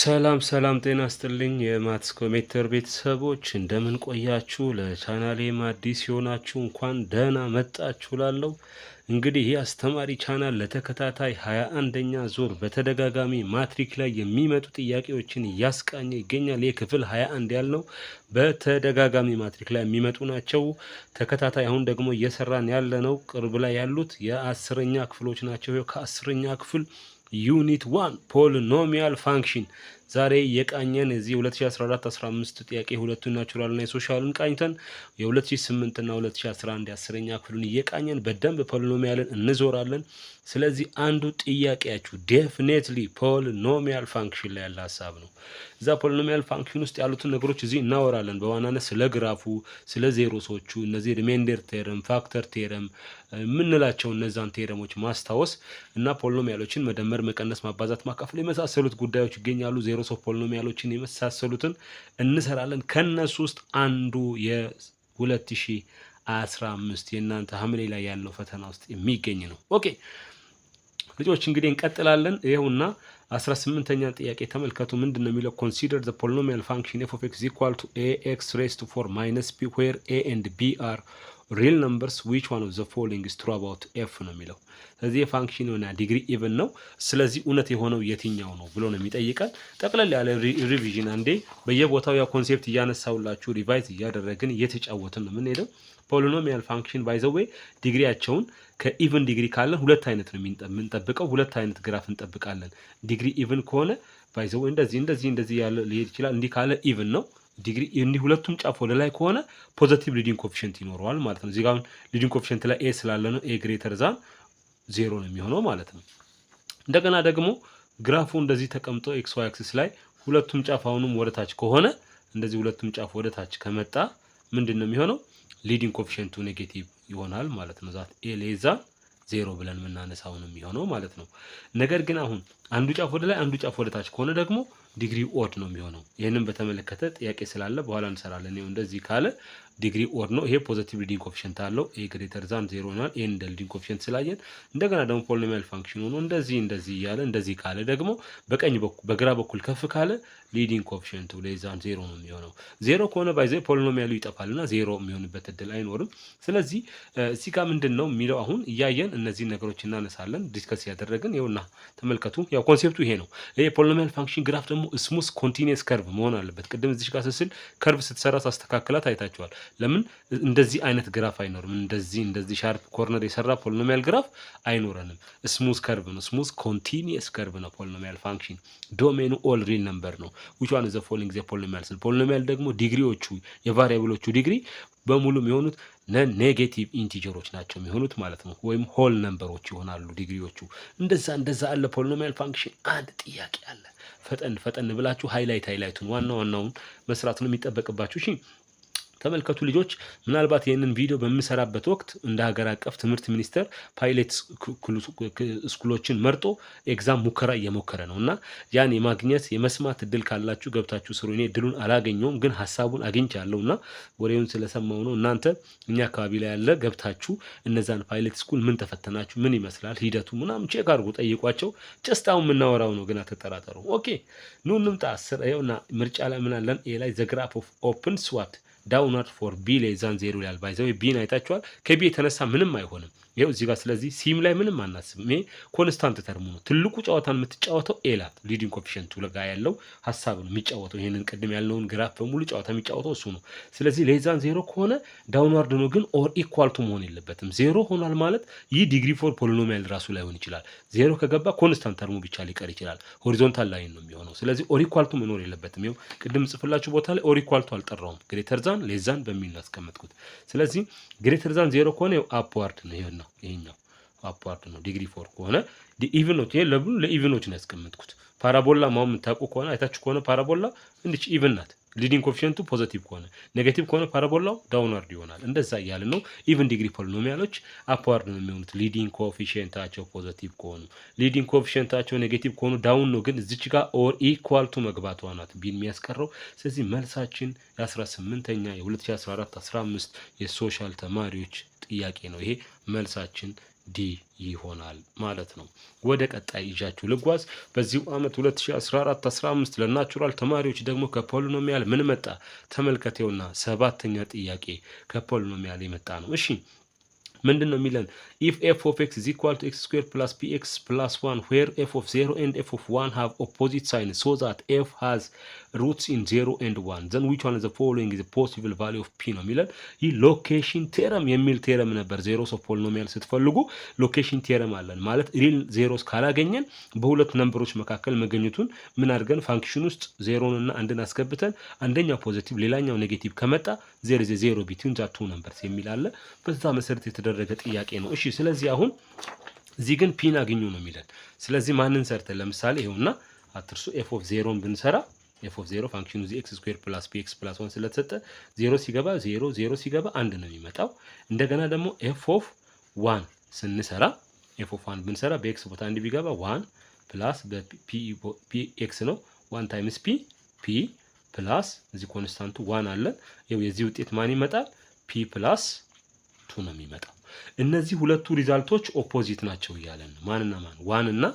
ሰላም ሰላም ጤና ይስጥልኝ የማትስ ኮሜንተር ቤተሰቦች እንደምን ቆያችሁ? ለቻናሌም አዲስ የሆናችሁ እንኳን ደህና መጣችሁ እላለሁ። እንግዲህ ይህ አስተማሪ ቻናል ለተከታታይ 21ኛ ዙር በተደጋጋሚ ማትሪክ ላይ የሚመጡ ጥያቄዎችን እያስቃኘ ይገኛል። የክፍል 21 ያልነው በተደጋጋሚ ማትሪክ ላይ የሚመጡ ናቸው። ተከታታይ አሁን ደግሞ እየሰራን ያለነው ቅርብ ላይ ያሉት የ10ኛ ክፍሎች ናቸው። ከ10ኛ ክፍል ዩኒት 1 ፖሊኖሚያል ፋንክሽን ዛሬ የቃኘን እዚህ 2014-15 ጥያቄ ሁለቱን ናቹራል እና የሶሻልን ቃኝተን የ2008 እና 2011 10ኛ ክፍሉን እየቃኘን በደንብ ፖሊኖሚያልን እንዞራለን። ስለዚህ አንዱ ጥያቄያችሁ ዴፊኒትሊ ፖሊኖሚያል ፋንክሽን ላይ ያለ ሐሳብ ነው። እዛ ፖሊኖሚያል ፋንክሽን ውስጥ ያሉትን ነገሮች እዚህ እናወራለን። በዋናነት ስለ ግራፉ፣ ስለ ዜሮሶቹ፣ እነዚህ ሪሜንደር ቴረም፣ ፋክተር ቴረም ምንላቸው እነዛን ቴረሞች ማስታወስ እና ፖሊኖሚያሎችን መደመር፣ መቀነስ፣ ማባዛት፣ ማካፈል የመሳሰሉት ጉዳዮች ይገኛሉ። ዜሮስ ኦፍ ፖሊኖሚያሎችን የመሳሰሉትን እንሰራለን። ከነሱ ውስጥ አንዱ የ2015 የእናንተ ሐምሌ ላይ ያለው ፈተና ውስጥ የሚገኝ ነው። ኦኬ ልጆች እንግዲህ እንቀጥላለን። ይሄውና 18ኛ ጥያቄ ተመልከቱ። ምንድነው የሚለው? consider the polynomial function f of x equal to ax raised to 4 minus b where a and b are real numbers which one of the following is true about f ነው የሚለው። ስለዚህ የፋንክሽን ሆነ ዲግሪ ኢቭን ነው። ስለዚህ እውነት የሆነው የትኛው ነው ብሎ ነው የሚጠይቀን። ጠቅለል ያለ ሪቪዥን አንዴ በየቦታው ያ ኮንሴፕት እያነሳውላችሁ ሪቫይዝ እያደረግን እየተጫወትን ነው የምንሄደው። ፖሊኖሚያል ፋንክሽን ባይ ዘ ዌይ ዲግሪያቸውን ከኢቭን ዲግሪ ካለን ሁለት አይነት ነው የምንጠብቀው። ሁለት አይነት ግራፍ እንጠብቃለን። ዲግሪ ኢቭን ከሆነ ባይ ዘ ዌይ እንደዚህ ያለ ሊሄድ ይችላል። እንዲህ ካለ ኢቭን ነው ዲግሪ። እንዲህ ሁለቱም ጫፍ ወደ ላይ ከሆነ ፖዚቲቭ ሊዲንግ ኮኤፊሺየንት ይኖረዋል ማለት ነው። እዚህ ጋር ሊዲንግ ኮኤፊሺየንት ላይ ኤ ስላለ ነው ኤ ግሬተር ዛን 0 ነው የሚሆነው ማለት ነው። እንደገና ደግሞ ግራፉ እንደዚህ ተቀምጦ ኤክስ ዋይ አክሲስ ላይ ሁለቱም ጫፍ አሁንም ወደ ታች ከሆነ እንደዚህ ሁለቱም ጫፍ ወደ ታች ከመጣ ምንድነው የሚሆነው? ሊዲንግ ኮኤፊሺየንቱ ኔጌቲቭ ይሆናል ማለት ነው። ዛት ኤ ሌዛ 0 ብለን የምናነሳው ነው የሚሆነው ማለት ነው። ነገር ግን አሁን አንዱ ጫፍ ወደ ላይ አንዱ ጫፍ ወደ ታች ከሆነ ደግሞ ዲግሪ ኦድ ነው የሚሆነው። ይሄንን በተመለከተ ጥያቄ ስላለ በኋላ እንሰራለን። ይሄው እንደዚህ ካለ ዲግሪ ኦድ ነው። ይሄ ፖዚቲቭ ሊዲንግ ኮኤፊሺየንት አለው። ኤ ግሬተር ዛን 0 ይሆናል። ኤ እንደ ሊዲንግ ኮኤፊሺየንት ስላየን እንደገና ደግሞ ፖሊኖሚያል ፋንክሽን ሆኖ እንደዚህ እያለ እንደዚህ ካለ ደግሞ በቀኝ በኩል በግራ በኩል ከፍ ካለ ሊዲንግ ኮኤፊሺየንቱ ሌዛን 0 ነው የሚሆነው። 0 ከሆነ ባይዘይ ፖሊኖሚያሉ ይጠፋልና 0 የሚሆንበት እድል አይኖርም። ስለዚህ እዚህ ጋር ምንድነው የሚለው? አሁን እያየን እነዚህ ነገሮች እናነሳለን ዲስከስ ያደረግን። ይኸውና ተመልከቱ። ያው ኮንሴፕቱ ይሄ ነው። ይሄ ፖሊኖሚያል ፋንክሽን ግራፍ ደግሞ ስሙዝ ኮንቲኒየስ ከርቭ መሆን አለበት። ቅድም እዚህ ጋር ስስል ከርቭ ስትሰራ ታስተካክላት አይታችኋል። ለምን እንደዚህ አይነት ግራፍ አይኖርም? እንደዚህ ሻርፕ ኮርነር የሰራ ፖሊኖሚያል ግራፍ አይኖረንም። ስሙዝ ከርቭ ነው። ስሙዝ ኮንቲኒየስ ከርቭ ነው ፖሊኖሚያል ፋንክሽን። ዶሜኑ ኦል ሪል ነምበር ነው። which one is the following the polynomial? ፖሊኖሚያል ደግሞ ዲግሪዎቹ የቫሪያብሎቹ ዲግሪ በሙሉ የሚሆኑት ኔጌቲቭ ኢንቲጀሮች ናቸው የሚሆኑት ማለት ነው። ወይም ሆል ነምበሮች ይሆናሉ ዲግሪዎቹ። እንደዛ አለ ፖሊኖሚያል ፋንክሽን። አንድ ጥያቄ አለ። ፈጠን ብላችሁ ሃይላይቱን ዋናውን መስራት ነው የሚጠበቅባችሁ። እሺ ተመልከቱ ልጆች። ምናልባት ይሄንን ቪዲዮ በሚሰራበት ወቅት እንደ ሀገር አቀፍ ትምህርት ሚኒስቴር ፓይለት ስኩሎችን መርጦ ኤግዛም ሙከራ እየሞከረ ነውና ያን የማግኘት የመስማት እድል ካላችሁ ገብታችሁ ስሩ። እኔ እድሉን አላገኘውም ግን ሐሳቡን አግኝቻለሁና ወሬውን ስለሰማው ነው። እናንተ እኛ አካባቢ ላይ ያለ ገብታችሁ እነዛን ፓይለት ስኩል ምን ተፈተናችሁ፣ ምን ይመስላል ሂደቱ ምናምን ቼክ አድርጉ፣ ጠይቋቸው። ጀስታው የምናወራው ነው ግን አትጠራጠሩ። ኦኬ ኑ እንምጣ። 10 ይኸውና ምርጫ ላይ ምን አለን? ኤ ላይ ዘ ግራፍ ኦፍ ኦፕን ስዋት ዳውንዋርድ ፎር ቢ ሌዛን 0 ይላል። ባይዘው ቢን አይታችኋል። ከቢ የተነሳ ምንም አይሆንም። ይሄው እዚህ ጋር ስለዚህ ሲም ላይ ምንም አናስብም። ይሄ ኮንስታንት ተርሙ ነው። ትልቁ ጨዋታን የምትጫወተው ኤላት ሊዲንግ ኮኤፊሺየንቱ ጋር ያለው ሐሳብ ነው የሚጫወተው። ይሄንን ቅድም ያልነውን ግራፍ በሙሉ ጨዋታ የሚጫወተው እሱ ነው። ስለዚህ ሌዛን 0 ከሆነ ዳውንዋርድ ነው ግን ኦር ኢኳል ቱ መሆን የለበትም። 0 ሆኗል ማለት ይህ ዲግሪ ፎር ፖሊኖሚያል ራሱ ላይሆን ይችላል። 0 ከገባ ኮንስታንት ተርሙ ብቻ ሊቀር ይችላል። ሆሪዞንታል ላይን ነው የሚሆነው። ስለዚህ ኦር ኢኳል ቱ መኖር የለበትም። ይሄው ቅድም ጽፍላችሁ ቦታ ላይ ኦር ኢኳል ቱ አልጠራውም። ግሬተር ዛን ሌዛን በሚል ነው ያስቀመጥኩት። ስለዚህ ግሬተር ዛን 0 ከሆነ አፕዋርድ ነው። ይሄኛው አፕዋርድ ነው። ዲግሪ ፎር ከሆነ ኢቭኖች ይሄ ለኢቭኖች ነው ያስቀመጥኩት። ፓራቦላ ማውም ታውቁ ከሆነ አይታችሁ ከሆነ ፓራቦላ እንዲች ኢቭን ናት። ሊዲንግ ኮኤፊሺየንቱ ፖዚቲቭ ከሆነ ኔጌቲቭ ከሆነ ፓራቦላው ዳውንዋርድ ይሆናል። እንደዛ እያለ ነው። ኢቭን ዲግሪ ፖሊኖሚያሎች አፕዋርድ ነው የሚሆኑት ሊዲንግ ኮኤፊሺየንታቸው ፖዚቲቭ ከሆኑ። ሊዲንግ ኮኤፊሺየንታቸው ኔጌቲቭ ከሆኑ ዳውን ነው። ግን እዚች ጋር ኦር ኢኳል ቱ መግባቷ ናት ቢን የሚያስቀረው። ስለዚህ መልሳችን የ18ኛ የ2014-15 የሶሻል ተማሪዎች ጥያቄ ነው። ይሄ መልሳችን ዲ ይሆናል ማለት ነው። ወደ ቀጣይ ይዣችሁ ልጓዝ። በዚሁ ዓመት 2014-15 ለናቹራል ተማሪዎች ደግሞ ከፖሊኖሚያል ምን መጣ ተመልከቴውና 7ኛ ጥያቄ ከፖሊኖሚያል የመጣ ነው። እሺ ምንድነው የሚለን? if f of x is equal to x squared plus px plus 1 where f of 0 and f of 1 have opposite signs so that f has roots in 0 and 1 then which one of the following is a possible value of p ነው የሚለን። ይህ ሎኬሽን ቴረም የሚል ቴረም ነበር። ዜሮስ ኦፍ ፖሊኖሚያል ስትፈልጉ ሎኬሽን ቴረም አለን ማለት ሪል ዜሮስ ካላገኘን በሁለት ነምበሮች መካከል መገኘቱን ምን አድርገን ፋንክሽን ውስጥ ዜሮን እና አንድን አስገብተን አንደኛው ፖዚቲቭ ሌላኛው ኔጌቲቭ ከመጣ ዜሮ ዜሮ ቢትዊን ዘ ቱ ነምበርስ የሚል አለ። በዛ መሰረት የተደረገ ጥያቄ ነው። እሺ ስለዚህ አሁን እዚህ ግን ፒን አግኙ ነው የሚለን። ስለዚህ ማንን ሰርተን ለምሳሌ ይኸውና አትርሱ ኤፍ ኦፍ 0ን ብንሰራ ኤፍ ኦፍ 0 ፋንክሽኑ እዚ ኤክስ ስኩዌር ፕላስ ፒኤክስ ፕላስ 1 ስለተሰጠ 0 ሲገባ 0 0 ሲገባ 1 ነው የሚመጣው። እንደገና ደግሞ ኤፍ ኦፍ 1 ስንሰራ ኤፍ ኦፍ 1 ብንሰራ በኤክስ ቦታ 1 ቢገባ 1 ፕላስ በፒ ኤክስ ነው 1 ታይምስ ፒ ፕላስ እዚህ ኮንስታንቱ 1 አለ። ይኸው የዚህ ውጤት ማን ይመጣል? ፒ ፕላስ 2 ነው የሚመጣው። እነዚህ ሁለቱ ሪዛልቶች ኦፖዚት ናቸው እያለን ማንና ማን 1 እና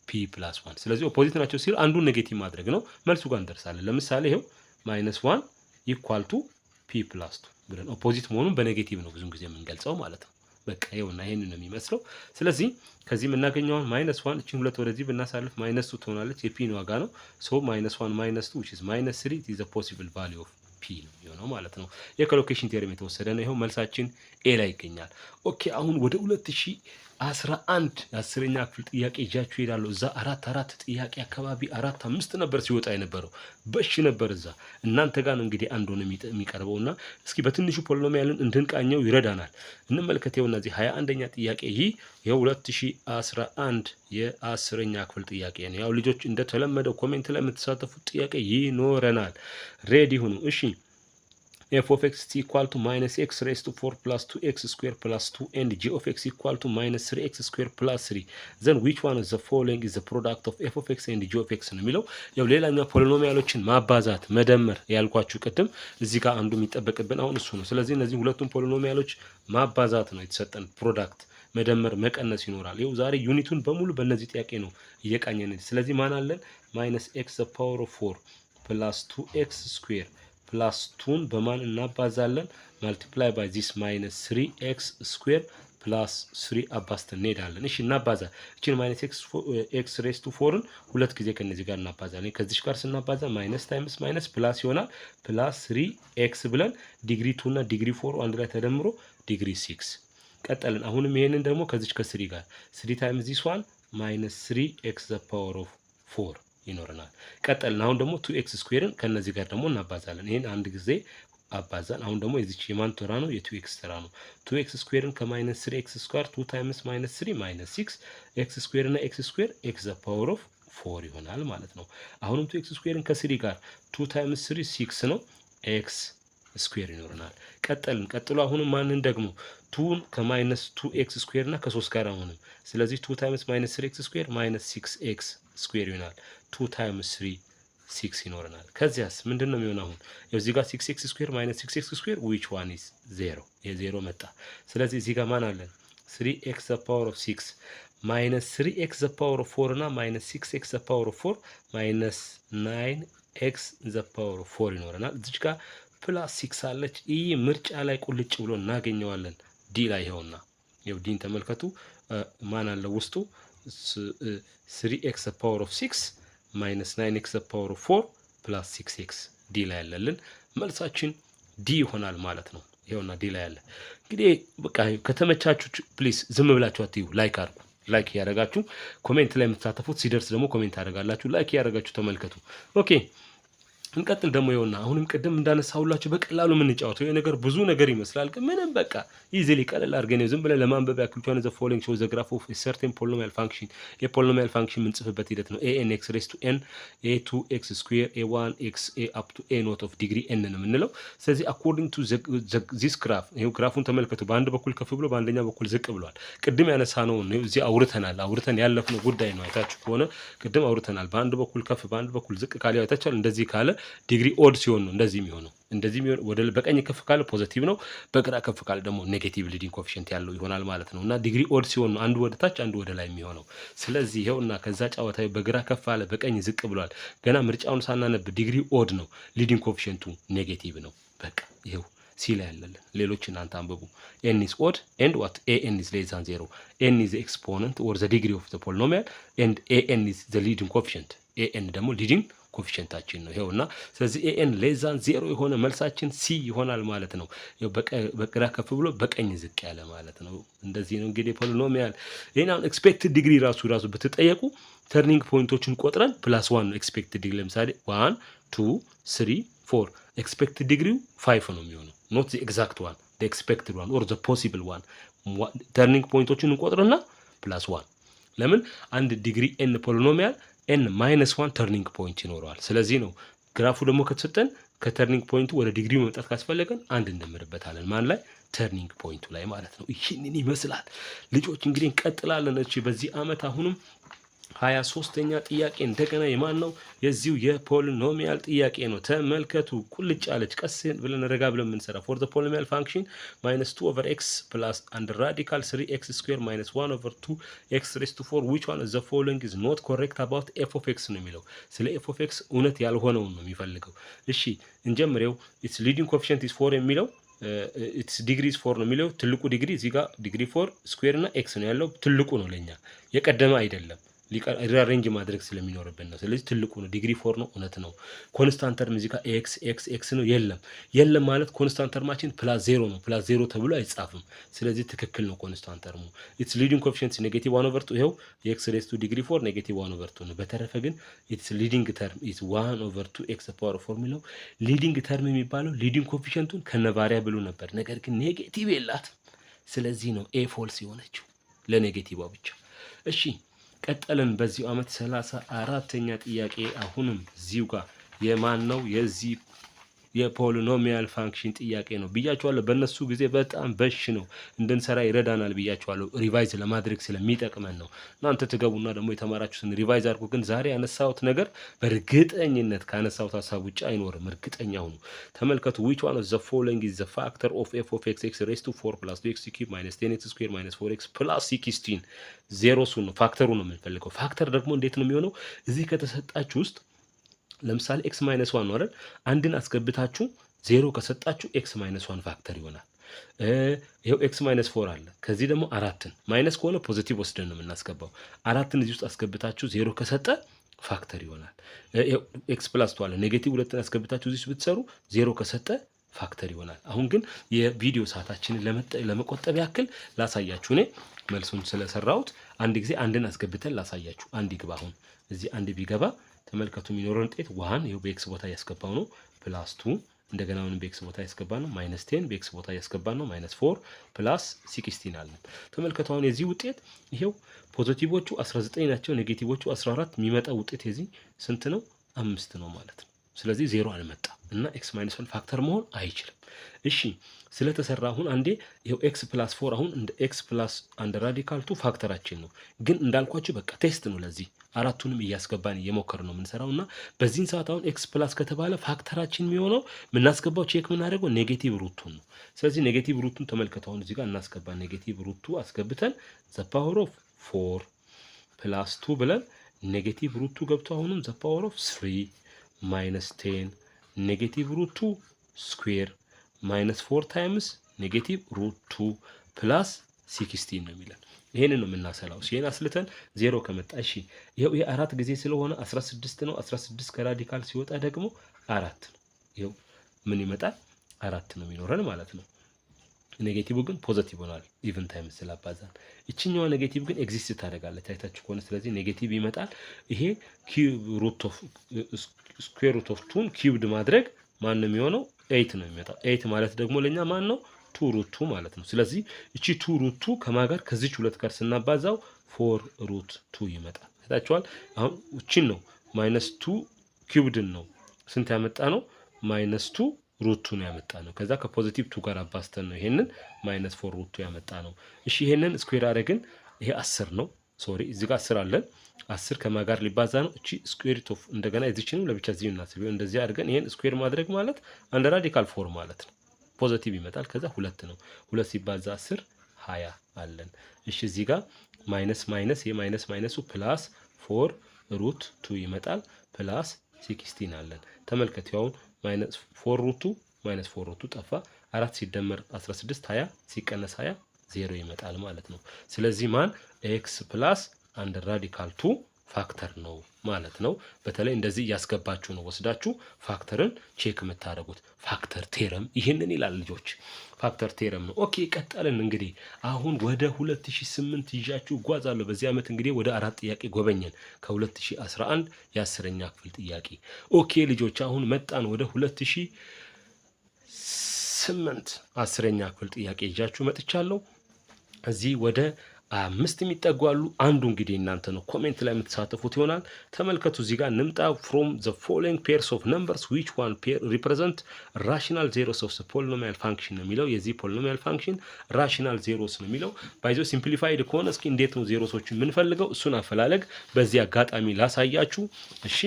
ፒ ፕላስ 1። ስለዚህ ኦፖዚት ናቸው ሲል አንዱን ኔጌቲቭ ማድረግ ነው። መልሱ ጋር እንደርሳለን። ለምሳሌ ይሄው -1 ኢኳል ቱ ፒ ፕላስ 2 ብለን ኦፖዚት መሆኑን በኔጌቲቭ ነው ብዙ ጊዜ የምንገልጸው ማለት ነው። በቃ ይኸውና ይሄንን ነው የሚመስለው። ስለዚህ ከዚህ የምናገኘው -1 እቺን ሁለት ወደዚህ ብናሳልፍ -2 ትሆናለች። የፒ ዋጋ ነው። ሶ -1 -2 which is -3 is the possible value of ፒ ነው የሚሆነው ማለት ነው። የኮሎኬሽን ቴዎረም የተወሰደ ነው። ይሄው መልሳችን ኤ ላይ ይገኛል። ኦኬ አሁን ወደ 2011 10ኛ ክፍል ጥያቄ ይዣችሁ እሄዳለሁ። እዛ 4 ጥያቄ አካባቢ 5 ነበር ሲወጣ የነበረው በሽ ነበር እዛ እናንተ ጋር ነው እንግዲህ አንድ ሆነ የሚቀርበውና እስኪ በትንሹ ፖሊኖሚያልን እንድንቃኘው ይረዳናል። እንመልከተውና እዚህ 21ኛ ጥያቄ ይሄ የ2011 የ10ኛ ክፍል ጥያቄ ነው። ያው ልጆች እንደተለመደው ኮሜንት ላይ የምትሳተፉት ጥያቄ ይኖረናል። ሬዲ ሁኑ። እሺ f of x is equal to -x raised to 4 plus 2x squared plus 2 and g of x equal to -3x squared plus 3 then which one of the following is the product of f of x and g of x ነው የሚለው። ያው ሌላኛው ፖሊኖሚያሎችን ማባዛት መደመር ያልኳችሁ ቅድም እዚህ ጋር አንዱ የሚጠበቅብን አሁን እሱ ነው። ስለዚህ እነዚህ ሁለቱም ፖሊኖሚያሎች ማባዛት ነው የተሰጠን። ፕሮዳክት መደመር መቀነስ ይኖራል። ይኸው ዛሬ ዩኒቱን በሙሉ በእነዚህ ጥያቄ ነው እየቃኘን። ስለዚህ ማን አለን? -x the power of 4 plus 2x squared ፕላስ 2ን በማን እናባዛለን? ማልቲፕላይ ባይ ዚስ -3x ስኩዌር ፕላስ 3 አባዝተን እንሄዳለን። እሺ እናባዛ። እቺን -x ሬስ ቱ 4ን ሁለት ጊዜ ከነዚህ ጋር እናባዛለን። ከዚህ ጋር ስናባዛ ማይነስ ታይምስ ማይነስ ፕላስ ይሆናል። ፕላስ 3x ብለን ዲግሪ 2 እና ዲግሪ 4 አንድ ላይ ተደምሮ ዲግሪ 6 ቀጠልን። አሁንም ይሄንን ደግሞ ከዚህ ከ3 ጋር 3 ታይምስ ዚስ ዋን -3x the power of 4 ይኖርናል። ቀጠልን። አሁን ደግሞ 2x ስኩዌርን ከነዚህ ጋር ደግሞ እናባዛለን። ይሄን አንድ ጊዜ አባዛን። አሁን ደግሞ የዚች የማን ተራ ነው? የ2x ተራ ነው። 2x ስኩዌርን ከ-3x ስኩዌር 2 ታይምስ -3 6 x ስኩዌር እና x ስኩዌር x the power of 4 ይሆናል ማለት ነው። አሁንም 2x ስኩዌርን ከ3 ጋር 2 ታይምስ 3 6 ነው x ስኩዌር ይኖርናል። ቀጠልን። ቀጥሎ አሁንም ማንን ደግሞ 2 ከ-2x ስኩዌር እና ከ3 ጋር አሁንም ስለዚህ 2 ታይምስ -3x ስኩዌር -6x ስኩዌር ይሆናል። 2 ታይምስ 3 6 ይኖርናል። ከዚያስ ምንድነው የሚሆነው? አሁን እዚህ ጋር 6x ስኩዌር -6x ስኩዌር which one is 0 የ0 መጣ። ስለዚህ እዚህ ጋር ማን አለን? 3x the power of 6 -3x the power of 4 እና -6x the power of 4 -9x the power of 4 ይኖርናል። እዚህ ጋር ፕላስ 6 አለች። ይህ ምርጫ ላይ ቁልጭ ብሎ እናገኘዋለን። ዲ ላይ ይኸውና ይኸው ዲን ተመልከቱ። ማን አለ ውስጡ? 3x the power of 6 -9x the power of 4 plus 6x ዲ ላይ ያለልን መልሳችን ዲ ይሆናል ማለት ነው። ይኸውና ዲ ላይ ያለ እንግዲህ በቃ ከተመቻችሁ ፕሊዝ ዝም ብላችሁ አትዩ። ላይክ አድርጉ። ላይክ ያደረጋችሁ ኮሜንት ላይ የምትሳተፉት ሲደርስ ደግሞ ኮሜንት አደርጋላችሁ። ላይክ ያደረጋችሁ ተመልከቱ። ኦኬ እንቀጥል። ደግሞ ይኸውና አሁንም ቅድም እንዳነሳሁላችሁ በቀላሉ የምንጫወተው ይሄ ነገር ብዙ ነገር ይመስላል፣ ግን ምንም በቃ ኢዚሊ ቀለል አድርገን ዝም ብለን ለማንበብ ያክል ሆነ ዘ ፎሎዊንግ ሾው ዘ ግራፍ ኦፍ ኤ ሰርቴን ፖሊኖሚያል ፋንክሽን የፖሊኖሚያል ፋንክሽን የምንጽፍበት ሂደት ነው። ኤን ኤክስ ሬስ ቱ ኤን ኤ 2x ስኩዌር ኤ 1x ኤ አፕ ቱ ኤ ኖት ኦፍ ዲግሪ ኤን ነው የምንለው። ስለዚህ አኮርዲንግ ቱ ዚስ ግራፍ ይሄው ግራፉን ተመልከቱ። በአንድ በኩል ከፍ ብሎ በአንደኛ በኩል ዝቅ ብሏል። ቅድም ያነሳነው ነው እዚህ አውርተን ያለፍነው ጉዳይ ነው። አይታችሁ ከሆነ ቅድም አውርተናል። በአንድ በኩል ከፍ በአንድ በኩል ዝቅ ካለ አይታችኋል። እንደዚህ ካለ ዲግሪ ኦድ ሲሆን ነው እንደዚህ የሚሆነው። እንደዚህ የሚሆን ወደ በቀኝ ከፍ ካለ ፖዚቲቭ ነው፣ በግራ ከፍ ካለ ደግሞ ኔጌቲቭ ሊዲንግ ኮኤፊሺየንት ያለው ይሆናል ማለት ነው። እና ዲግሪ ኦድ ሲሆን ነው አንዱ ወደ ታች አንዱ ወደ ላይ የሚሆነው። ስለዚህ ይሄውና ከዛ ጨዋታ በግራ ከፍ አለ በቀኝ ዝቅ ብሏል። ገና ምርጫውን ሳናነብ ዲግሪ ኦድ ነው፣ ሊዲንግ ኮኤፊሺየንቱ ኔጌቲቭ ነው። በቃ ይሄው ሲ ላይ ያለልን ሌሎች እናንተ አንብቡ። ኤን ኢዝ ኦድ ኤንድ ዋት ኤኤን ኢዝ ሌስ ዛን 0 ኤን ኢዝ ኤክስፖነንት ኦር ዘ ዲግሪ ኦፍ ዘ ፖሊኖሚያል ኤንድ ኤኤን ኢዝ ዘ ሊዲንግ ኮኤፊሺየንት ኤኤን ደግሞ ሊዲንግ ኮኤፊሺየንታችን ነው ይሄውና። ስለዚህ ኤኤን ሌስ ዛን 0 የሆነ መልሳችን ሲ ይሆናል ማለት ነው። ይሄው በግራ ከፍ ብሎ በቀኝ ዝቅ ያለ ማለት ነው። እንደዚህ ነው እንግዲህ ፖሊኖሚያል። ይሄን ኤክስፔክትድ ዲግሪ ራሱ በተጠየቁ ተርኒንግ ፖይንቶችን ቆጥረን ፕላስ 1 ነው ኤክስፔክትድ ዲግሪ። ለምሳሌ 1 2 3 4 ኤክስፔክትድ ዲግሪው 5 ነው የሚሆነው not the exact one, the expected one or the possible one. ተርኒንግ ፖይንቶችን እንቆጥርና ፕላስ 1 ለምን አንድ ዲግሪ ኤን ፖሊኖሚያል ኤን -1 ተርኒንግ ፖይንት ይኖረዋል። ስለዚህ ነው ግራፉ ደግሞ ከተሰጠን ከተርኒንግ ፖይንቱ ወደ ዲግሪው መምጣት ካስፈለገን አንድ እንደምርበታለን ማን ላይ ተርኒንግ ፖይንቱ ላይ ማለት ነው። ይህንን ይመስላል ልጆች እንግዲህ እንቀጥላለን። እቺ በዚህ አመት አሁንም 23ኛ ጥያቄ እንደገና የማን ነው? የዚሁ የፖሊኖሚያል ጥያቄ ነው። ተመልከቱ ቁልጭ አለች። ቀስ ብለን ረጋ ብለን የምንሰራ for the polynomial function -2/x plus and radical 3x square -1/2 x raised to 4 which one of the following is not correct about f of x ነው የሚለው። ስለ f of x እውነት ያልሆነውን ነው የሚፈልገው። እሺ እንጀምሬው its leading coefficient is 4 የሚለው its degree is 4 ነው የሚለው። ትልቁ ዲግሪ እዚህ ጋር ዲግሪ 4 ስኩዌር እና x ነው ያለው። ትልቁ ነው ለኛ የቀደመ አይደለም። ሪአሬንጅ ማድረግ ስለሚኖርብን ነው። ስለዚህ ትልቁ ነው ዲግሪ 4 ነው። እውነት ነው። ኮንስታንት ተርም እዚህ ጋር ኤክስ ነው የለም ማለት ኮንስታንት ተርማችን +0 ነው። +0 ተብሎ አይጻፍም። ስለዚህ ትክክል ነው ኮንስታንት ተርሙ። ኢትስ ሊዲንግ ኮኤፊሺየንት -1/2 ይሄው የኤክስ ሬስ ቱ ዲግሪ 4 -1/2 ነው። በተረፈ ግን ኢትስ ሊዲንግ ተርም ኢዝ 1/2 ኤክስ ፓወር 4 የሚለው ሊዲንግ ተርም የሚባለው ሊዲንግ ኮኤፊሺየንቱን ከነ ቫሪያብሉ ነበር፣ ነገር ግን ኔጌቲቭ የላትም። ስለዚህ ነው ኤ ፎልስ የሆነችው ለኔጌቲቭ ብቻ። እሺ ቀጠልን። በዚሁ አመት 34ኛ ጥያቄ አሁንም እዚሁ ጋር የማን ነው? የዚህ የፖሊኖሚያል ፋንክሽን ጥያቄ ነው ብያችኋለሁ። በእነሱ ጊዜ በጣም በሽ ነው እንድንሰራ ይረዳናል ብያችኋለሁ። ሪቫይዝ ለማድረግ ስለሚጠቅመን ነው። እናንተ ትገቡና ደግሞ የተማራችሁትን ሪቫይዝ አድርጉ። ግን ዛሬ ያነሳሁት ነገር በእርግጠኝነት ካነሳሁት ሀሳብ ውጭ አይኖርም። እርግጠኛ ሁኑ። ተመልከቱ። which one of the following is the factor of f of x x raised to 4 plus 2x cube minus 10x square minus 4x plus 16 ዜሮ ሱ ነው ፋክተሩ ነው የምንፈልገው። ፋክተር ደግሞ እንዴት ነው የሚሆነው? እዚህ ከተሰጣችሁ ውስጥ ለምሳሌ x -1 ነው አይደል? አንድን አስገብታችሁ 0 ከሰጣችሁ x -1 ፋክተር ይሆናል። ይሄው x -4 አለ። ከዚህ ደግሞ አራትን ማይነስ ከሆነ ፖዚቲቭ ወስደን ነው የምናስገባው። አራትን እዚህ ውስጥ አስገብታችሁ 0 ከሰጠ ፋክተር ይሆናል። ይሄው x +2 አለ። ኔጌቲቭ 2ን አስገብታችሁ እዚህ ብትሰሩ 0 ከሰጠ ፋክተር ይሆናል። አሁን ግን የቪዲዮ ሰዓታችንን ለመቆጠብ ያክል ላሳያችሁ። እኔ መልሱን ስለሰራሁት አንድ ጊዜ አንድን አስገብተን ላሳያችሁ። አንድ ይግባ። አሁን እዚህ አንድ ቢገባ ተመልከቱ። የሚኖረን ውጤት 1 ይሄው በኤክስ ቦታ ያስገባው ነው +2 እንደገና አሁን በኤክስ ቦታ ያስገባ ነው -10 በኤክስ ቦታ ያስገባ ነው -4 +16 አለ። ተመልከቱ። አሁን የዚህ ውጤት ይሄው ፖዚቲቮቹ 19 ናቸው፣ ኔጌቲቮቹ 14። የሚመጣ ውጤት የዚህ ስንት ነው? 5 ነው ማለት ነው። ስለዚህ 0 አልመጣ እና x -1 ፋክተር መሆን አይችልም። እሺ ስለተሰራ አሁን አንዴ ይሄው x +4 አሁን እንደ x አንድ ራዲካል 2 ፋክተራችን ነው። ግን እንዳልኳችሁ በቃ ቴስት ነው። ለዚህ አራቱንም እያስገባን እየሞከርን ነው የምንሰራውና በዚህን ሰዓት አሁን x ፕላስ ከተባለ ፋክተራችን የሚሆነው የምናስገባው ቼክ የምናደርገው ኔጌቲቭ ሩቱን ነው። ስለዚህ ኔጌቲቭ ሩቱን ተመልከቱ። አሁን እዚህ ጋር እናስገባ። ኔጌቲቭ ሩቱ አስገብተን ዘ ፓወር ኦፍ 4 +2 ብለን ኔጌቲቭ ሩቱ ገብቶ አሁንም ዘ ፓወር ኦፍ 3 -10 ኔጌቲቭ ሩት 2 ስኩዌር -4 ታይምስ ኔጌቲቭ ሩት 2 ፕላስ 16 ነው የሚለን። ይሄንን ነው የምናሰላው። ሲሄን አስልተን 0 ከመጣ እሺ ይሄው የአራት ጊዜ ስለሆነ 16 ነው። 16 ከራዲካል ሲወጣ ደግሞ 4 ነው። ይሄው ምን ይመጣል? 4 ነው የሚኖረን ማለት ነው። ኔጌቲቭ ግን ፖዚቲቭ ሆኗል ኢቭን ታይምስ ስላባዛን። እቺኛዋ ኔጌቲቭ ግን ኤግዚስት ታደርጋለች አይታችሁ ከሆነ። ስለዚህ ኔጌቲቭ ይመጣል። ይሄ ኪዩብ ሩት ኦፍ ስኩዌር ሩት ኦፍ 2 ኪዩብድ ማድረግ ማን ነው የሚሆነው? 8 ነው የሚመጣው። 8 ማለት ደግሞ ለኛ ማን ነው? 2 ሩት 2 ማለት ነው። ስለዚህ እቺ 2 ሩት 2 ከማጋር ከዚች ሁለት ጋር ስናባዛው 4 ሩት 2 ይመጣል። አይታችኋል። አሁን እቺን ነው -2 ኪዩብድን ነው ስንት ያመጣ ነው? -2 ሩት 2 ነው ያመጣ ነው። ከዛ ከፖዚቲቭ 2 ጋር አባስተን ነው ይሄንን -4 ሩት 2 ያመጣ ነው። እሺ ይሄንን ስኩዌር አደረግን። ይሄ 10 ነው። ሶሪ እዚህ ጋር 10 አለን 10 ከማጋር ሊባዛ ነው እቺ ስኩዌር ሩት ኦፍ እንደገና እዚችንም ለብቻ እዚህ እናስብ እንደዚህ አድርገን ይሄን ስኩዌር ማድረግ ማለት አንድ ራዲካል 4 ማለት ነው ፖዚቲቭ ይመጣል ከዛ 2 ነው 2 ሲባዛ 10 20 አለን እሺ እዚህ ጋር ማይነስ ማይነስ የማይነስ ማይነሱ ፕላስ 4 ሩት 2 ይመጣል ፕላስ 16 አለን ተመልከቱ ያው ማይነስ 4 ሩት 2 ማይነስ 4 ሩት 2 ጠፋ 4 ሲደመር 16 20 ሲቀነስ 20 0 ይመጣል ማለት ነው ስለዚህ ማን x ፕላስ አንድ ራዲካል 2 ፋክተር ነው ማለት ነው በተለይ እንደዚህ ያስገባችሁ ነው ወስዳችሁ ፋክተርን ቼክ የምታደርጉት ፋክተር ቴረም ይሄንን ይላል ልጆች ፋክተር ቴረም ነው ኦኬ ቀጠልን እንግዲህ አሁን ወደ 2008 ይዣችሁ ጓዛለሁ በዚህ አመት እንግዲህ ወደ 4 ጥያቄ ጎበኘን ከ2011 የ10ኛ ክፍል ጥያቄ ኦኬ ልጆች አሁን መጣን ወደ 2008 10ኛ ክፍል ጥያቄ ይዣችሁ መጥቻለሁ እዚህ ወደ 5 የሚጠጓሉ አንዱ እንግዲህ እናንተ ነው ኮሜንት ላይ የምትሳተፉት ይሆናል ተመልከቱ እዚህ ጋር ንምጣ from the following pairs of numbers which one pair represent rational zeros of the polynomial function ነው የሚለው የዚህ polynomial function rational zeros ነው የሚለው ባይዞ simplified ከሆነ እስኪ እንዴት ነው ዜሮሶችን የምንፈልገው እሱን አፈላለግ በዚህ አጋጣሚ ላሳያችሁ እሺ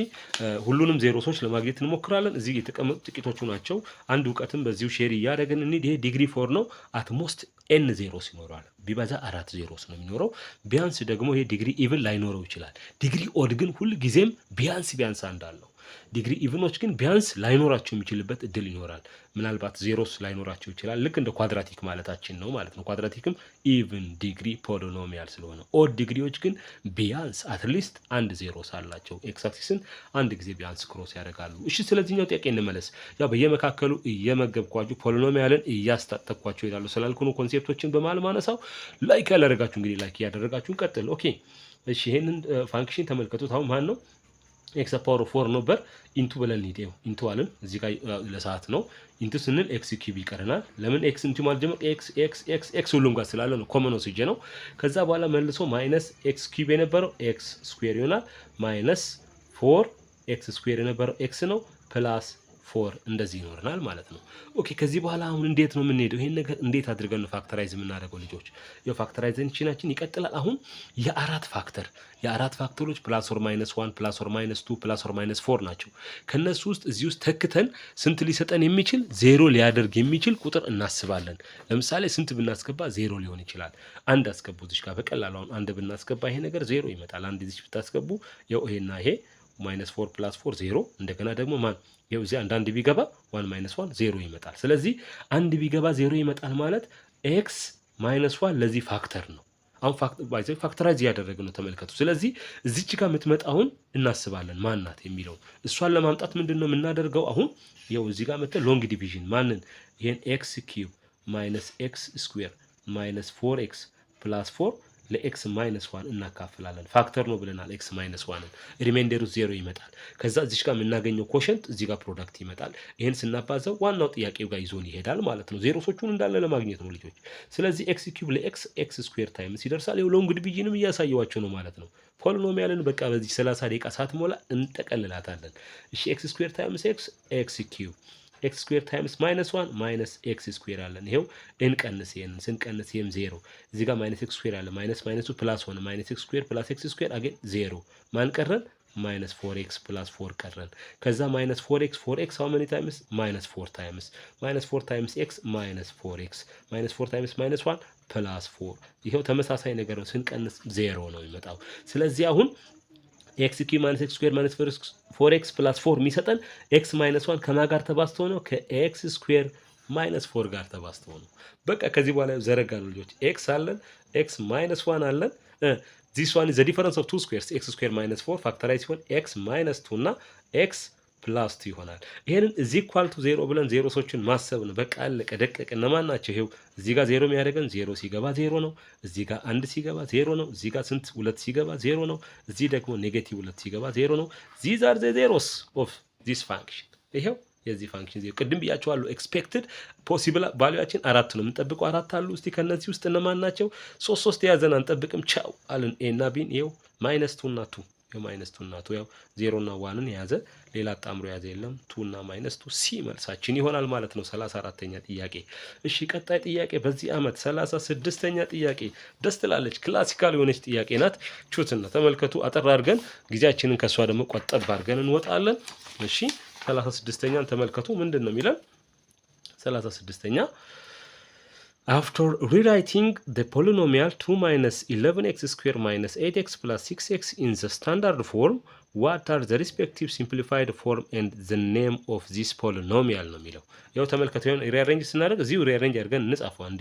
ሁሉንም ዜሮሶች ለማግኘት እንሞክራለን እዚህ የተቀመጡ ጥቂቶቹ ናቸው አንድ ዕውቀትም በዚሁ ሼር ያደረግን እንዴ ይሄ ዲግሪ 4 ነው at most n ዜሮስ ይኖራል ቢባዛ 4 ዜሮስ ነው የሚኖረው ቢያንስ ደግሞ ይሄ ዲግሪ ኢቭን ላይኖረው ይችላል ዲግሪ ኦድ ግን ሁሉ ጊዜም ቢያንስ አንድ አለው ዲግሪ ኢቭኖች ግን ቢያንስ ላይኖራቸው የሚችልበት እድል ይኖራል ምናልባት ዜሮስ ላይኖራቸው ይችላል ልክ እንደ ኳድራቲክ ማለታችን ነው ማለት ነው ኳድራቲክም ኢቭን ዲግሪ ፖሊኖሚያል ስለሆነ ኦድ ዲግሪዎች ግን ቢያንስ አትሊስት አንድ ዜሮስ አላቸው ኤክስ አክሲስን አንድ ጊዜ ቢያንስ ክሮስ ያደርጋሉ እሺ ስለዚህኛው ጥያቄ እንመለስ ያው በየመካከሉ እየመገብኳችሁ ፖሊኖሚያልን እያስታጠቅኳችሁ ይላሉ ስላልኩ ነው ኮንሴፕቶችን በማል ማነሳው ላይክ ያላደረጋችሁ እንግዲህ ላይክ ያደረጋችሁን ቀጥል ኦኬ እሺ ይሄንን ፋንክሽን ተመልከቱት አሁን ማን ነው x ፓወር 4 ነበር ኢንቱ ብለን ሄደው ኢንቱ አለን እዚህ ጋር ለሰዓት ነው ኢንቱ ስንል x ኪዩብ ይቀርናል ለምን x ኢንቱ ማለት ደግሞ x ሁሉም ጋር ስላለ ነው ኮመን ወስጄ ነው ከዛ በኋላ መልሶ ማይነስ x ኪዩብ የነበረው x ስኩዌር ይሆናል ማይነስ 4 x ስኩዌር የነበረው x ነው ፕላስ 4 እንደዚህ ይኖርናል ማለት ነው ኦኬ ከዚህ በኋላ አሁን እንዴት ነው የምንሄደው ይሄን ነገር እንዴት አድርገን ነው ፋክተራይዝ የምናደርገው ልጆች የፋክተራይዜሽናችን ይቀጥላል አሁን የአራት ፋክተሮች ፕላስ ኦር ማይነስ 1 ፕላስ ኦር ማይነስ 2 ፕላስ ኦር ማይነስ 4 ናቸው ከነሱ ውስጥ እዚህ ውስጥ ተክተን ስንት ሊሰጠን የሚችል ዜሮ ሊያደርግ የሚችል ቁጥር እናስባለን ለምሳሌ ስንት ብናስገባ ዜሮ ሊሆን ይችላል አንድ አስገቡ እዚህ ጋር በቀላሉ አሁን አንድ ብናስገባ ይሄ ነገር ዜሮ ይመጣል አንድ እዚህ ብታስገቡ ያው ይሄና ይሄ ማይነስ 4 ፕላስ 4 ዜሮ እንደገና ደግሞ ማን ያው እዚህ አንድ ቢገባ 1 ማይነስ 1 ዜሮ ይመጣል ስለዚህ አንድ ቢገባ ዜሮ ይመጣል ማለት x ማይነስ 1 ለዚህ ፋክተር ነው አሁን ፋክተራይዝ ያደረግን ነው ተመልከቱ ስለዚህ እዚች ጋር የምትመጣውን እናስባለን ማንናት የሚለው እሷን ለማምጣት ምንድነው የምናደርገው አሁን ያው እዚህ ጋር መጥተን ሎንግ ዲቪዥን ማንን ይሄን x ኪዩብ ማይነስ x ስኩዌር ማይነስ 4x ፕላስ 4 ለx ማይነስ 1 እናካፍላለን ፋክተር ነው ብለናል x ማይነስ 1 ሪሜንደሩ 0 ይመጣል ከዛ እዚህ ጋር የምናገኘው ኮሸንት እዚህ ጋር ፕሮዳክት ይመጣል ይሄን ስናባዛው ዋናው ጥያቄው ጋር ይዞን ይሄዳል ማለት ነው ዜሮሶቹን እንዳለ ለማግኘት ነው ልጆች ስለዚህ x ኪዩብ ለx x ስኩዌር ታይምስ ይደርሳል ይሄው ሎንግ ዲቪዥንም እያሳየዋቸው ነው ማለት ነው ፖሊኖሚያልን በቃ በዚህ 30 ደቂቃ ሳትሞላ እንጠቀልላታለን እሺ x ስኩዌር ታይምስ x ኪዩብ x ስኩዌር ታይምስ ማይነስ 1 ማይነስ x ስኩዌር አለን ይሄው እንቀንስ ይሄን ስንቀንስ ይሄም 0 እዚህ ጋር ማይነስ x ስኩዌር አለ ማይነስ ማይነሱ ፕላስ ሆነ ማይነስ x ስኩዌር ፕላስ x ስኩዌር አገን 0 ማን ቀረን ማይነስ 4x ፕላስ 4 ቀረን ከዛ ማይነስ 4x how many times ማይነስ 4 times ማይነስ 4 times x ማይነስ 4x ማይነስ 4 times ማይነስ 1 ፕላስ 4 ይሄው ተመሳሳይ ነገር ነው ስንቀንስ 0 ነው የሚመጣው ስለዚህ አሁን x ኪዩብ ማይነስ x ስኩዌር ማይነስ 4x ፕላስ 4 የሚሰጠን x ማይነስ 1 ከማ ጋር ተባዝቶ ነው ከx ስኩዌር ማይነስ 4 ጋር ተባዝቶ ነው በቃ ከዚህ በኋላ ዘረጋን ልጆች x አለን x ማይነስ 1 አለን this one is the difference of two squares x square minus 4 factorize ሲሆን x minus 2 እና x plus 2 ይሆናል ይሄንን is equal to 0 ብለን ዜሮሶችን ማሰብ ነው በቃ አለቀ ደቀቀ እነማን ናቸው ይሄው እዚህ ጋር 0 የሚያደርገን 0 ሲገባ 0 ነው እዚህ ጋር 1 ሲገባ 0 ነው እዚህ ጋር ስንት 2 ሲገባ 0 ነው እዚህ ደግሞ ኔጌቲቭ 2 ሲገባ 0 ነው these are the zeros of this function ይሄው የዚህ ፋንክሽን ዜሮ ቅድም ብያቸዋለሁ ኤክስፔክትድ ፖሲብል ቫልዩአችን 4 ነው የምንጠብቀው 4 አሉ እስቲ ከነዚህ ውስጥ እነማን ናቸው 3 ያዘን አንጠብቅም ቻው አለን ኤ እና ቢን ይሄው -2 እና 2 የማይነስ 2 እና 2 ያው 0 እና 1ን የያዘ ሌላ አጣምሮ የያዘ የለም። 2 እና ማይነስ 2 ሲ መልሳችን ይሆናል ማለት ነው። 34ኛ ጥያቄ። እሺ ቀጣይ ጥያቄ በዚህ አመት 36ኛ ጥያቄ ደስ ትላለች። ክላሲካል የሆነች ጥያቄ ናት። ቹትና ተመልከቱ። አጠር አድርገን ጊዜያችንን ከሷ ደግሞ ቆጠብ አድርገን እንወጣለን። እሺ 36ኛን ተመልከቱ። ምንድነው የሚለን? 36ኛ After rewriting the polynomial 2 minus 11x squared minus 8x plus 6x in the standard form, what are the respective simplified form and the name of this polynomial ነው የሚለው። ያው ተመልከቱ ሪአሬንጅ ስናደርግ እዚሁ ሪአሬንጅ አድርገን እንጻፈው። አንዴ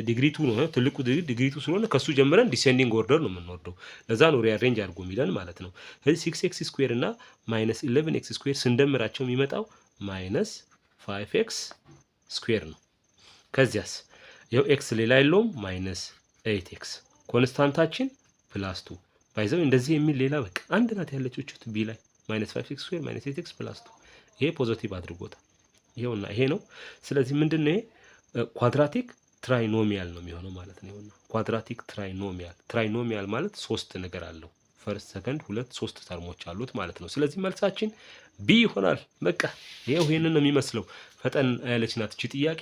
ዲግሪ 2 ነው ትልቁ ዲግሪ 2 ስለሆነ ከሱ ጀምረን ዲሴንዲንግ ኦርደር ነው የምንወርደው። ለዛ ነው ሪአሬንጅ አድርጎ የሚለን ማለት ነው። ስለዚህ 6x ስኩዌር እና minus 11x ስኩዌር ስንደምራቸው የሚመጣው minus 5x ስኩዌር ነው። ከዚያስ ያው ኤክስ ሌላ የለውም ማይነስ 8x ኮንስታንታችን ፕላስ 2 ባይዘው እንደዚህ የሚል ሌላ በቃ አንድ ናት ያለችው ቹት ቢ ላይ ማይነስ 5x ስኩዌር ማይነስ 8x ፕላስ 2 ይሄ ፖዚቲቭ አድርጎታል። ይሄውና ይሄ ነው። ስለዚህ ምንድነው ይሄ ኳድራቲክ ትራይኖሚያል ነው የሚሆነው ማለት ነው። ይሄውና ኳድራቲክ ትራይኖሚያል ማለት ሶስት ነገር አለው። ፈርስት ሰከንድ ሁለት ሶስት ተርሞች አሉት ማለት ነው። ስለዚህ መልሳችን ቢ ይሆናል። በቃ ይሄንን ነው የሚመስለው። ፈጠን ያለች ናት እቺ ጥያቄ።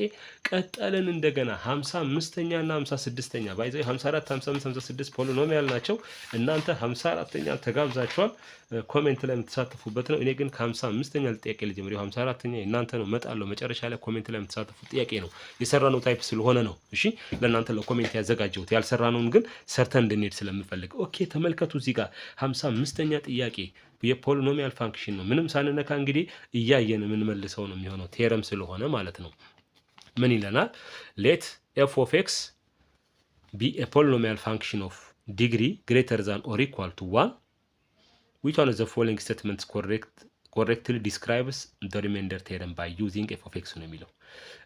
ቀጠልን እንደገና 55ኛ እና 56ኛ ባይዘይ 54 55 56 ፖሊኖሚያል ናቸው። እናንተ 54ኛ ተጋብዛችኋል። ኮሜንት ላይ የምትሳተፉበት ነው። እኔ ግን ከ55ኛ ጥያቄ ልጀምር። 54ኛ እናንተ ነው መጣለው መጨረሻ ላይ ኮሜንት ላይ የምትሳተፉት ጥያቄ ነው። የሰራነው ታይፕ ስለሆነ ነው። እሺ ለእናንተ ለኮሜንት ያዘጋጀሁት። ያልሰራነውን ግን ሰርተን እንድንሄድ ስለምፈልግ ኦኬ ተመልከቱ። እዚህ ጋር 55ኛ ጥያቄ የፖሊኖሚያል ፋንክሽን ነው። ምንም ሳንነካ እንግዲህ እያየን የምንመልሰው ነው የሚሆነው ቴረም ስለሆነ ማለት ነው። ምን ይለናል? ሌት ኤፍ ኦፍ ኤክስ ቢ ኤ ፖሊኖሚያል ፋንክሽን ኦፍ ዲግሪ ግሬተር ዛን ኦር ኢኳል ቱ 1 which one of the following statements correctly describes the remainder theorem by using f of x ነው የሚለው።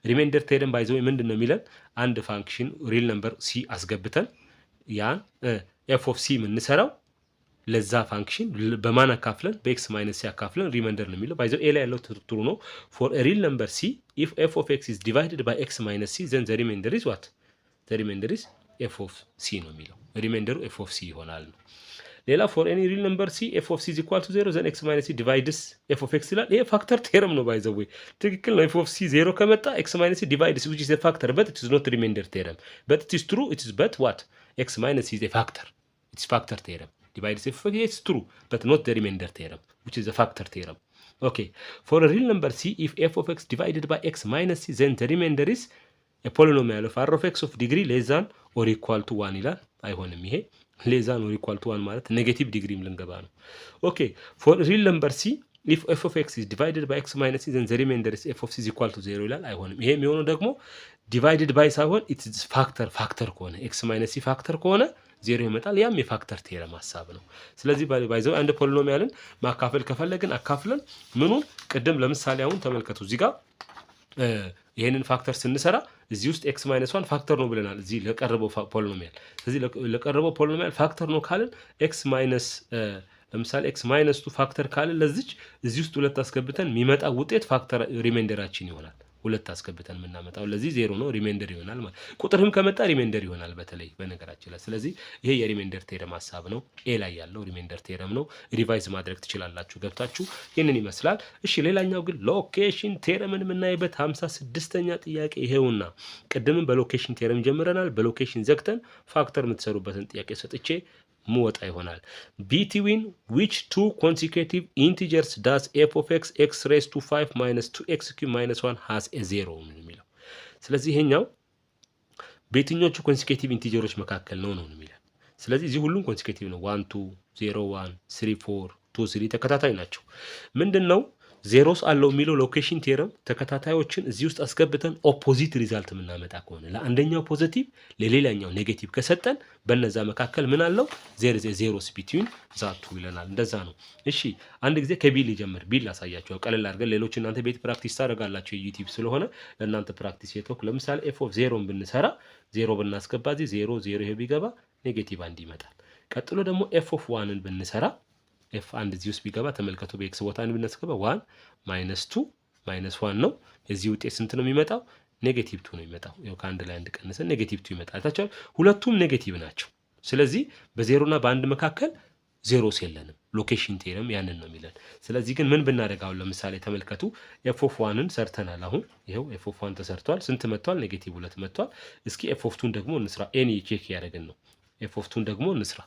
ሪሜንደር ቴረም ባይ ዘ ወይ ምንድነው የሚለን? አንድ ፋንክሽን ሪል ነምበር ሲ አስገብተን ያን ኤፍ ኦፍ ሲ የምንሰራው ለዛ ፋንክሽን በማን አካፍለን በኤክስ ማይነስ ሲ አካፍለን ሪማይንደር ነው የሚለው። ባይዘው ኤ ላይ ያለው ትርጉሙ ነው። ፎር ኤ ሪል ነምበር ሲ ኢፍ ኤፍ ኦፍ ኤክስ ኢዝ ዲቫይድድ ባይ ኤክስ ማይነስ ሲ ዘን ዘ ሪማይንደር ኢዝ ዋት? ዘ ሪማይንደር ኢዝ ኤፍ ኦፍ ሲ ነው የሚለው። ሪማይንደሩ ኤፍ ኦፍ ሲ ይሆናል ነው። ሌላ ፎር ኤኒ ሪል ነምበር ሲ ኤፍ ኦፍ ሲ ኢዝ ኢኳል ቱ 0 ዘን ኤክስ ማይነስ ሲ ዲቫይድስ ኤፍ ኦፍ ኤክስ ይላል። ይሄ ፋክተር ቴረም ነው። ባይዘው ወይ ትክክል ነው። ኤፍ ኦፍ ሲ 0 ከመጣ ኤክስ ማይነስ ሲ ዲቫይድስ which is a factor but it is not remainder theorem but it is true it is but what x minus c is a factor. It's factor theorem. Divides f of x is true, but not the remainder theorem, which is a factor theorem. Okay, for a real number c, if f of x divided by x minus c, then the remainder is a polynomial of r of x of degree less than or equal to 1 ይላል። አይሆንም ይሄ less than or equal to 1 ማለት ኔጌቲቭ ዲግሪም ልንገባ ነው። Okay, for a real number c, if f of x is divided by x minus c, then the remainder is f of c is equal to 0 ይላል። አይሆንም ይሄ የሚሆነው ደግሞ divided by ሳይሆን it is factor ከሆነ x minus c factor ከሆነ ዜሮ ይመጣል። ያም የፋክተር ቴረም ሐሳብ ነው። ስለዚህ ባይዘው አንድ ፖሊኖሚያልን ማካፈል ከፈለግን አካፍለን ምኑን ቅድም ለምሳሌ አሁን ተመልከቱ እዚህ ጋር ይሄንን ፋክተር ስንሰራ እዚህ ውስጥ x - 1 ፋክተር ነው ብለናል እዚህ ለቀረበው ፖሊኖሚያል። ስለዚህ ለቀረበው ፖሊኖሚያል ፋክተር ነው ካልን ለምሳሌ x - 2 ፋክተር ካልን ለዚች እዚህ ውስጥ ሁለት አስገብተን የሚመጣ ውጤት ፋክተር ሪማይንደራችን ይሆናል። ሁለት አስገብተን የምናመጣው ለዚህ ዜሮ ነው ሪማይንደር ይሆናል ማለት። ቁጥርም ከመጣ ሪማይንደር ይሆናል በተለይ በነገራችን ላይ። ስለዚህ ይሄ የሪማይንደር ቴረም ሐሳብ ነው። ኤ ላይ ያለው ሪማይንደር ቴረም ነው። ሪቫይዝ ማድረግ ትችላላችሁ ገብታችሁ። ይሄንን ይመስላል። እሺ ሌላኛው ግን ሎኬሽን ቴረምን የምናይበት 56ኛ ጥያቄ ይሄውና። ቅድምም በሎኬሽን ቴረም ጀምረናል። በሎኬሽን ዘግተን ፋክተር የምትሰሩበትን ጥያቄ ሰጥቼ ሙወጣ ይሆናል። between which two consecutive integers does f of x x raised to 5 minus 2x cubed minus 1 has a 0 የሚለው። ስለዚህ ይሄኛው በየትኞቹ ኮንሲኬቲቭ ኢንቲጀሮች መካከል ነው የሚለው። ስለዚህ እዚህ ሁሉም ኮንሲኬቲቭ ነው። 1 2 0 1 3 4 2 3 ተከታታይ ናቸው። ምንድነው ዜሮስ አለው የሚለው ሎኬሽን ቴረም ተከታታዮችን እዚህ ውስጥ አስገብተን ኦፖዚት ሪዛልት የምናመጣ ከሆነ ለአንደኛው ፖዚቲቭ ለሌላኛው ኔጌቲቭ ከሰጠን በነዛ መካከል ምን አለው ዜሮስ ቢትዊን ዛቱ ይለናል። እንደዛ ነው። እሺ አንድ ጊዜ ከቢል ይጀምር። ቢል አሳያችሁ ቀለል አድርገን ሌሎች እናንተ ቤት ፕራክቲስ ታደርጋላችሁ የዩቲዩብ ስለሆነ ለእናንተ ፕራክቲስ የተወክ። ለምሳሌ ኤፍ ኦፍ 0 ብንሰራ 0 ብናስገባ እዚህ 0 0 ይሄ ቢገባ ኔጌቲቭ 1 ይመጣል። ቀጥሎ ደግሞ ኤፍ ኦፍ 1ን ብንሰራ ኤፍ አንድ እዚህ ውስጥ ቢገባ ተመልከቱ። በኤክስ ቦታ ብናስገባ 1 - 2 - 1 ነው። የዚህ ውጤት ስንት ነው የሚመጣው? ኔጌቲቭ 2 ነው የሚመጣው። ያው ከአንድ ላይ አንድ ቀንሰን ኔጌቲቭ 2 ይመጣል። ታቻው ሁለቱም ኔጌቲቭ ናቸው። ስለዚህ በ0 እና በ1 መካከል ዜሮስ የለንም። ሎኬሽን ቴረም ያንን ነው የሚለን። ስለዚህ ግን ምን ብናደርግ አሁን ለምሳሌ ተመልከቱ ኤፍ ኦፍ ዋንን ሰርተናል። አሁን ይኸው ኤፍ ኦፍ ዋን ተሰርቷል። ስንት መጥቷል? -2 መጥቷል። እስኪ ኤፍ ኦፍ ቱን ደግሞ እንስራ። ኤኒ ቼክ ያደረግን ነው። ኤፍ ኦፍ ቱን ደግሞ እንስራ።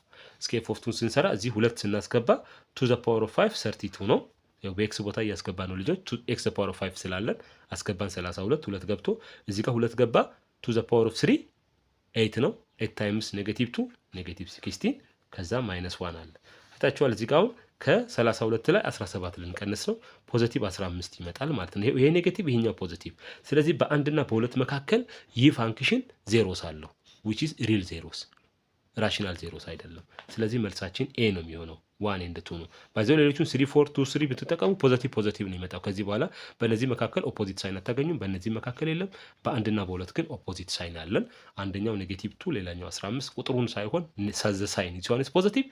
እስኪ ኤፍ ኦፍ ቱን ስንሰራ እዚህ 2 ስናስገባ 2 ዘ ፓወር ኦፍ 5 32 ነው። ያው በኤክስ ቦታ እያስገባ ነው ልጆች። ኤክስ ዘ ፓወር ኦፍ 5 ስላለን አስገባን 32 2 ገብቶ እዚህ ጋር 2 ገባ 2 ዘ ፓወር ኦፍ 3 8 ነው። 8 ታይምስ -2 -16 ከዛ -1 አለ። ታችኋል እዚህ ጋር አሁን ከ32 ላይ 17 ልንቀንስ ነው። ፖዚቲቭ 15 ይመጣል ማለት ነው። ይሄ ኔጌቲቭ ይሄኛው ፖዚቲቭ። ስለዚህ በአንድና በሁለት መካከል ይህ ፋንክሽን ዜሮስ አለው which is real zeros ራሽናል ዜሮስ አይደለም። ስለዚህ መልሳችን ኤ ነው የሚሆነው። 1 ኤንድ 2 ነው። ባይዘው ሌሎቹን 3 4 2 3 ብትጠቀሙ ፖዚቲቭ ነው የሚመጣው። ከዚህ በኋላ በእነዚህ መካከል ኦፖዚት ሳይን አታገኙም። በእነዚህ መካከል የለም። በአንድና በሁለት ግን ኦፖዚት ሳይን አለን። አንደኛው -2 ሌላኛው 15 ቁጥሩን ሳይሆን ሳዘ ሳይን this one is positive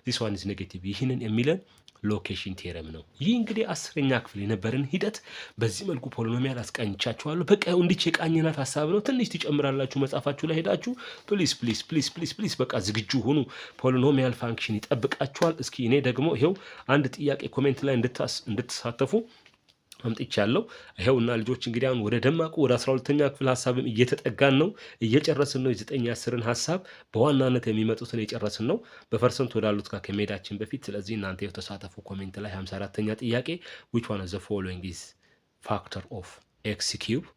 this one is negative ይህንን የሚለን ሎኬሽን ቴረም ነው። ይህ እንግዲህ 10ኛ ክፍል የነበረን ሂደት በዚህ መልኩ ፖሊኖሚያል አስቃኝቻችኋለሁ። በቃ እንዲች የቃኝናት ሀሳብ ነው። ትንሽ ትጨምራላችሁ መጻፋችሁ ላይ ሄዳችሁ ፕሊስ በቃ ዝግጁ ሁኑ። ፖሊኖሚያል ፋንክሽን ይጠብቃችኋል። እስኪ እኔ ደግሞ ይሄው አንድ ጥያቄ ኮሜንት ላይ እንድትሳተፉ አምጥቻለሁ። ይሄውና ልጆች እንግዲህ አሁን ወደ ደማቁ ወደ 12ኛ ክፍል ሀሳብም እየተጠጋን ነው። እየጨረስን ነው። የ9 10ን ሀሳብ በዋናነት የሚመጡትን የጨረስን ነው። በፐርሰንት ወዳሉት ጋር ከመሄዳችን በፊት ስለዚህ እናንተ የተሳተፉ ኮሜንት ላይ 54ኛ ጥያቄ which one of the following is factor of x cube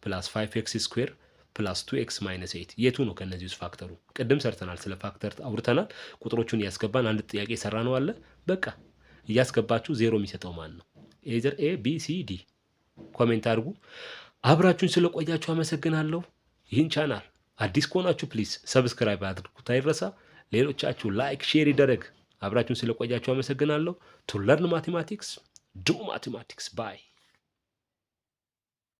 plus 5x square plus 2x minus 8 የቱ ነው ከነዚህ ውስጥ ፋክተሩ? ቅድም ሰርተናል፣ ስለ ፋክተር አውርተናል። ቁጥሮቹን እያስገባን አንድ ጥያቄ ሰራ ነው አለ። በቃ እያስገባችሁ ዜሮ የሚሰጠው ማን ነው? ኤዘር ኤ ቢ ሲ ዲ ኮሜንት አድርጉ። አብራችሁን ስለቆያችሁ አመሰግናለሁ። ይህን ቻናል አዲስ ከሆናችሁ ፕሊዝ ሰብስክራይብ አድርጉት አይረሳ። ሌሎቻችሁ ላይክ ሼር ይደረግ። አብራችሁን ስለቆያችሁ አመሰግናለሁ። ቱ ለርን ማቴማቲክስ ዱ ማቴማቲክስ ባይ